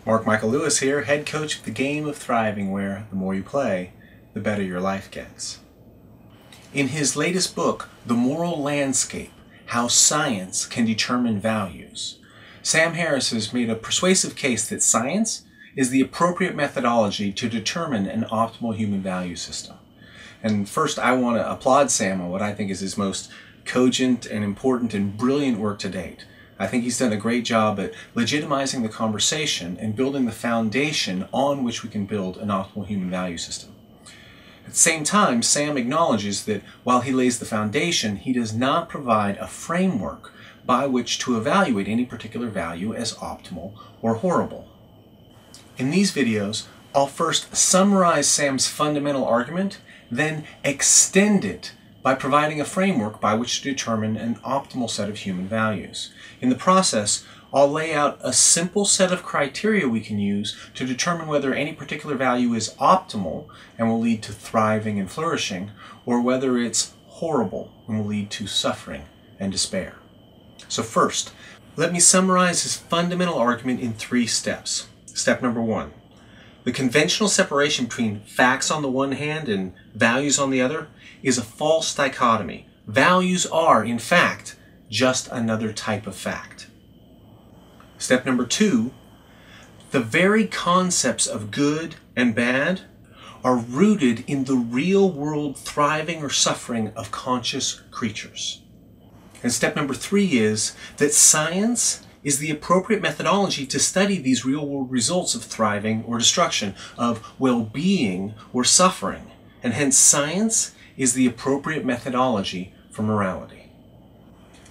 Mark Michael Lewis here, head coach of the game of thriving, where the more you play, the better your life gets. In his latest book, The Moral Landscape, How Science Can Determine Values, Sam Harris has made a persuasive case that science is the appropriate methodology to determine an optimal human value system. And first, I want to applaud Sam on what I think is his most cogent and important and brilliant work to date. I think he's done a great job at legitimizing the conversation and building the foundation on which we can build an optimal human value system. At the same time, Sam acknowledges that while he lays the foundation, he does not provide a framework by which to evaluate any particular value as optimal or horrible. In these videos, I'll first summarize Sam's fundamental argument, then extend it by providing a framework by which to determine an optimal set of human values. In the process, I'll lay out a simple set of criteria we can use to determine whether any particular value is optimal and will lead to thriving and flourishing, or whether it's horrible and will lead to suffering and despair. So first, let me summarize his fundamental argument in 3 steps. Step number 1. The conventional separation between facts on the one hand and values on the other is a false dichotomy. Values are, in fact, just another type of fact. Step number 2, the very concepts of good and bad are rooted in the real-world thriving or suffering of conscious creatures. And step number 3 is that science is the appropriate methodology to study these real-world results of thriving or destruction, of well-being or suffering, and hence science is the appropriate methodology for morality.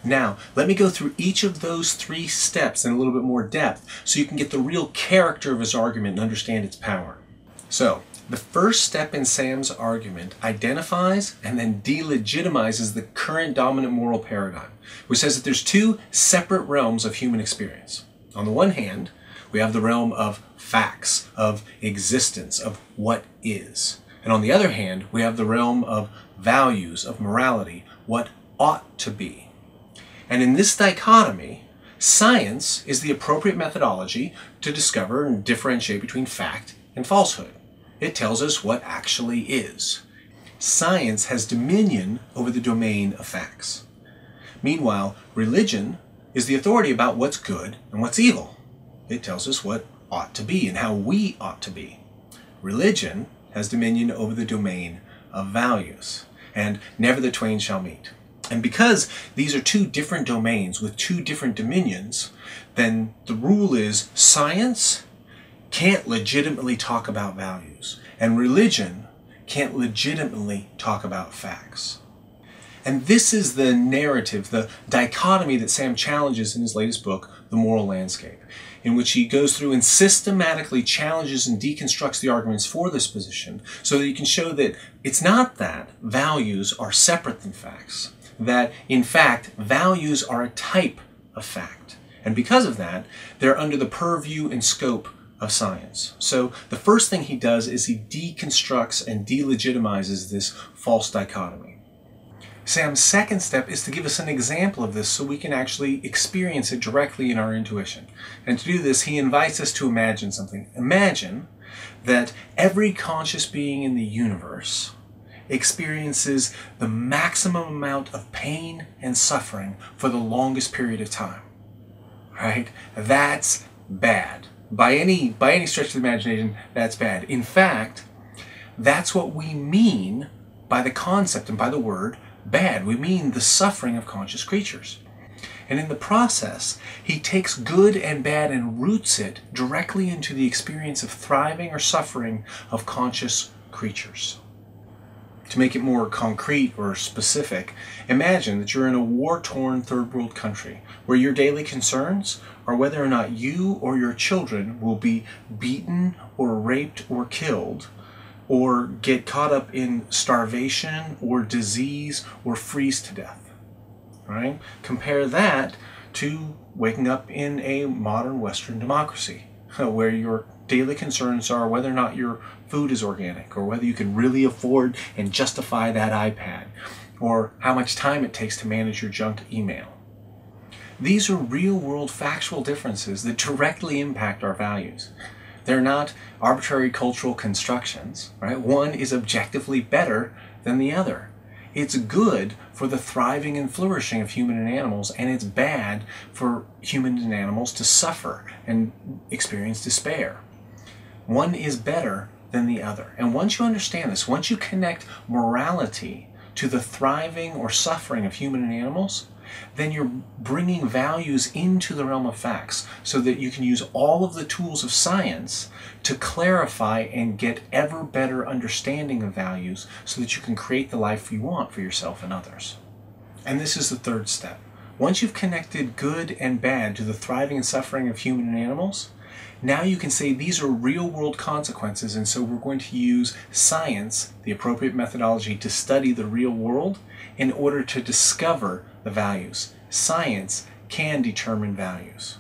Now, let me go through each of those 3 steps in a little bit more depth so you can get the real character of his argument and understand its power. So, the first step in Sam's argument identifies and then delegitimizes the current dominant moral paradigm, which says that there's 2 separate realms of human experience. On the one hand, we have the realm of facts, of existence, of what is. And on the other hand, we have the realm of values, of morality, what ought to be. And in this dichotomy, science is the appropriate methodology to discover and differentiate between fact and falsehood. It tells us what actually is. Science has dominion over the domain of facts. Meanwhile, religion is the authority about what's good and what's evil. It tells us what ought to be and how we ought to be. Religion has dominion over the domain of values, and never the twain shall meet. And because these are 2 different domains with 2 different dominions, then the rule is science can't legitimately talk about values, and religion can't legitimately talk about facts. And this is the narrative, the dichotomy that Sam challenges in his latest book, The Moral Landscape, in which he goes through and systematically challenges and deconstructs the arguments for this position so that you can show that it's not that values are separate than facts, that in fact values are a type of fact. And because of that, they're under the purview and scope of science. So the first thing he does is he deconstructs and delegitimizes this false dichotomy. Sam's second step is to give us an example of this so we can actually experience it directly in our intuition. And to do this, he invites us to imagine something. Imagine that every conscious being in the universe experiences the maximum amount of pain and suffering for the longest period of time. Right? That's bad. By any stretch of the imagination, that's bad. In fact, that's what we mean by the concept and by the word bad. We mean the suffering of conscious creatures. And in the process, he takes good and bad and roots it directly into the experience of thriving or suffering of conscious creatures. To make it more concrete or specific, imagine that you're in a war-torn third world country where your daily concerns are whether or not you or your children will be beaten or raped or killed, or get caught up in starvation or disease or freeze to death. Right? Compare that to waking up in a modern Western democracy where your daily concerns are whether or not your food is organic, or whether you can really afford and justify that iPad, or how much time it takes to manage your junk email. These are real-world factual differences that directly impact our values. They're not arbitrary cultural constructions, right? One is objectively better than the other. It's good for the thriving and flourishing of human and animals, and it's bad for humans and animals to suffer and experience despair. One is better than the other. And once you understand this, once you connect morality to the thriving or suffering of human and animals, then you're bringing values into the realm of facts so that you can use all of the tools of science to clarify and get ever better understanding of values so that you can create the life you want for yourself and others. And this is the third step. Once you've connected good and bad to the thriving and suffering of human and animals, now you can say these are real-world consequences, and so we're going to use science, the appropriate methodology, to study the real world in order to discover the values. Science can determine values.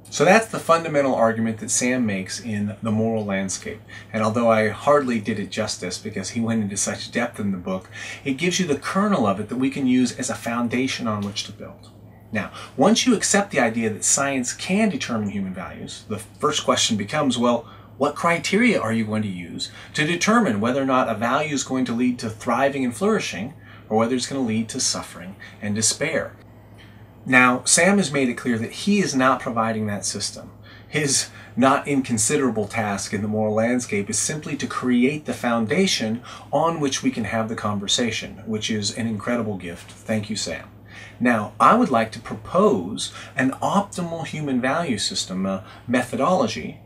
So that's the fundamental argument that Sam makes in The Moral Landscape. And although I hardly did it justice because he went into such depth in the book, it gives you the kernel of it that we can use as a foundation on which to build. Now, once you accept the idea that science can determine human values, the first question becomes, well, what criteria are you going to use to determine whether or not a value is going to lead to thriving and flourishing, or whether it's going to lead to suffering and despair? Now, Sam has made it clear that he is not providing that system. His not inconsiderable task in The Moral Landscape is simply to create the foundation on which we can have the conversation, which is an incredible gift. Thank you, Sam. Now, I would like to propose an optimal human value system, a methodology,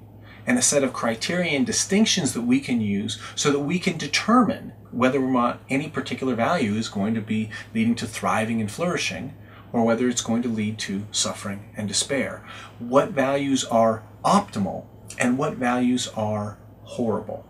and a set of criteria and distinctions that we can use so that we can determine whether or not any particular value is going to be leading to thriving and flourishing, or whether it's going to lead to suffering and despair. What values are optimal and what values are horrible?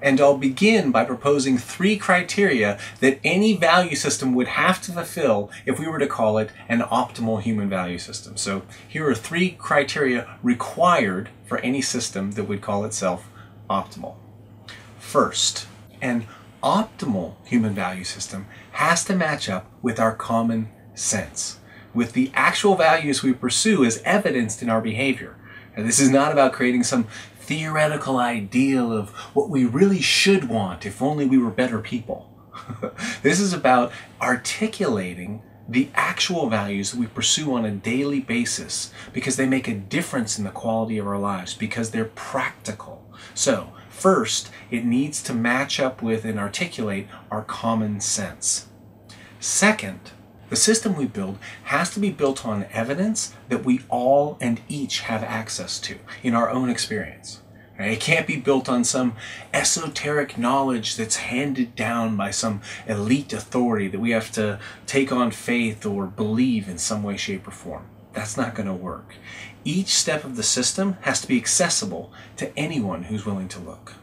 And I'll begin by proposing 3 criteria that any value system would have to fulfill if we were to call it an optimal human value system. So here are 3 criteria required for any system that would call itself optimal. First, an optimal human value system has to match up with our common sense, with the actual values we pursue as evidenced in our behavior. And this is not about creating some theoretical ideal of what we really should want if only we were better people. This is about articulating the actual values that we pursue on a daily basis because they make a difference in the quality of our lives, because they're practical. So, first, it needs to match up with and articulate our common sense. Second, the system we build has to be built on evidence that we all and each have access to in our own experience. It can't be built on some esoteric knowledge that's handed down by some elite authority that we have to take on faith or believe in some way, shape, or form. That's not going to work. Each step of the system has to be accessible to anyone who's willing to look.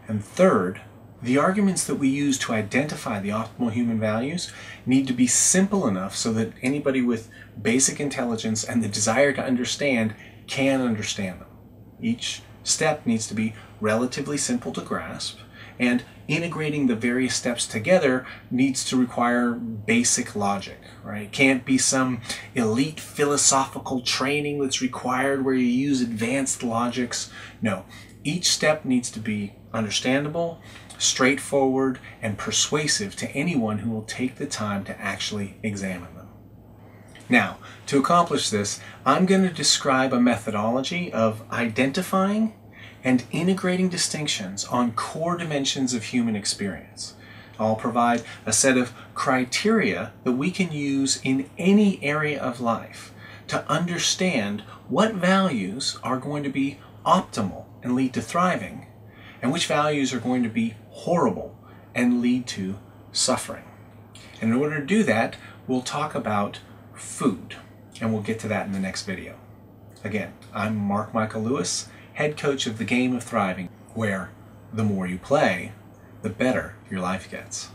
And third, the arguments that we use to identify the optimal human values need to be simple enough so that anybody with basic intelligence and the desire to understand can understand them. Each step needs to be relatively simple to grasp, and integrating the various steps together needs to require basic logic, right? It can't be some elite philosophical training that's required where you use advanced logics. No, each step needs to be understandable, straightforward, and persuasive to anyone who will take the time to actually examine them. Now, to accomplish this, I'm going to describe a methodology of identifying and integrating distinctions on core dimensions of human experience. I'll provide a set of criteria that we can use in any area of life to understand what values are going to be optimal and lead to thriving, and which values are going to be horrible and lead to suffering. And in order to do that, we'll talk about food, and we'll get to that in the next video. Again, I'm Mark Michael Lewis, head coach of the Game of Thriving, where the more you play, the better your life gets.